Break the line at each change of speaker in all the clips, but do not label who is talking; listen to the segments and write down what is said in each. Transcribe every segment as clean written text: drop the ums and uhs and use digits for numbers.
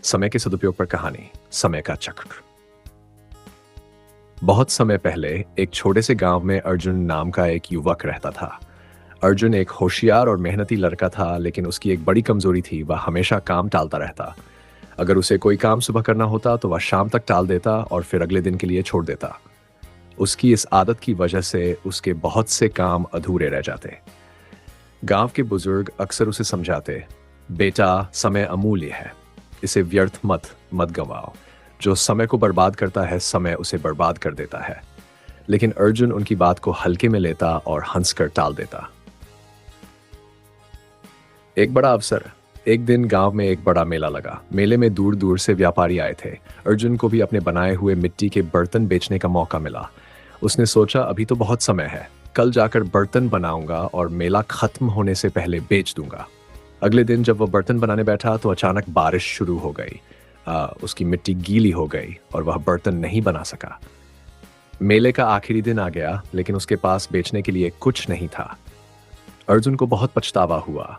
समय के सदुपयोग पर कहानी समय का चक्र। बहुत समय पहले एक छोटे से गांव में अर्जुन नाम का एक युवक रहता था। अर्जुन एक होशियार और मेहनती लड़का था, लेकिन उसकी एक बड़ी कमजोरी थी, वह हमेशा काम टालता रहता। अगर उसे कोई काम सुबह करना होता तो वह शाम तक टाल देता और फिर अगले दिन के लिए छोड़ देता। उसकी इस आदत की वजह से उसके बहुत से काम अधूरे रह जाते। गांव के बुजुर्ग अक्सर उसे समझाते, बेटा समय अमूल्य है, इसे व्यर्थ मत मत गंवाओ। जो समय को बर्बाद करता है, समय उसे बर्बाद कर देता है। लेकिन अर्जुन उनकी बात को हल्के में लेता और हंसकर टाल देता। एक बड़ा अवसर। एक दिन गांव में एक बड़ा मेला लगा। मेले में दूर दूर से व्यापारी आए थे। अर्जुन को भी अपने बनाए हुए मिट्टी के बर्तन बेचने का मौका मिला। उसने सोचा, अभी तो बहुत समय है, कल जाकर बर्तन बनाऊंगा और मेला खत्म होने से पहले बेच दूंगा। अगले दिन जब वह बर्तन बनाने बैठा तो अचानक बारिश शुरू हो गई। उसकी मिट्टी गीली हो गई और वह बर्तन नहीं बना सका। मेले का आखिरी दिन आ गया, लेकिन उसके पास बेचने के लिए कुछ नहीं था। अर्जुन को बहुत पछतावा हुआ।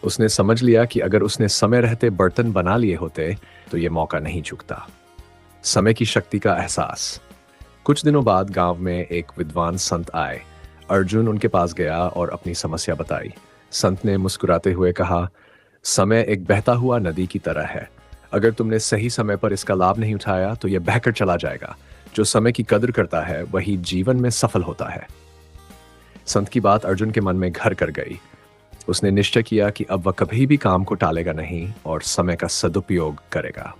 उसने समझ लिया कि अगर उसने समय रहते बर्तन बना लिए होते तो यह मौका नहीं चूकता। समय की शक्ति का एहसास। कुछ दिनों बाद गांव में एक विद्वान संत आए। अर्जुन उनके पास गया और अपनी समस्या बताई। संत ने मुस्कुराते हुए कहा, समय एक बहता हुआ नदी की तरह है। अगर तुमने सही समय पर इसका लाभ नहीं उठाया तो यह बहकर चला जाएगा। जो समय की कदर करता है वही जीवन में सफल होता है। संत की बात अर्जुन के मन में घर कर गई। उसने निश्चय किया कि अब वह कभी भी काम को टालेगा नहीं और समय का सदुपयोग करेगा।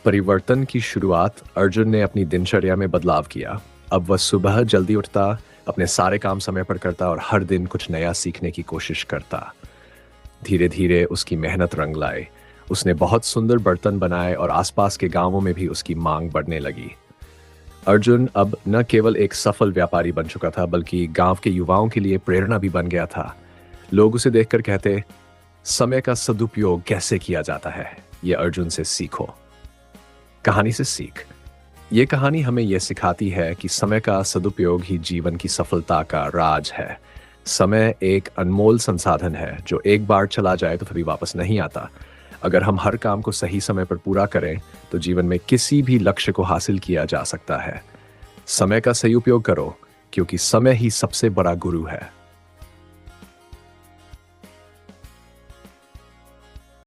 परिवर्तन की शुरुआत। अर्जुन ने अपनी दिनचर्या में बदलाव किया। अब वह सुबह जल्दी उठता, अपने सारे काम समय पर करता और हर दिन कुछ नया सीखने की कोशिश करता। धीरे धीरे उसकी मेहनत रंग लाई। उसने बहुत सुंदर बर्तन बनाए और आसपास के गांवों में भी उसकी मांग बढ़ने लगी। अर्जुन अब न केवल एक सफल व्यापारी बन चुका था, बल्कि गांव के युवाओं के लिए प्रेरणा भी बन गया था। लोग उसे देखकर कहते, समय का सदुपयोग कैसे किया जाता है, ये अर्जुन से सीखो। कहानी से सीख। ये कहानी हमें यह सिखाती है कि समय का सदुपयोग ही जीवन की सफलता का राज है। समय एक अनमोल संसाधन है जो एक बार चला जाए तो कभी वापस नहीं आता। अगर हम हर काम को सही समय पर पूरा करें तो जीवन में किसी भी लक्ष्य को हासिल किया जा सकता है। समय का सही उपयोग करो, क्योंकि समय ही सबसे बड़ा गुरु है।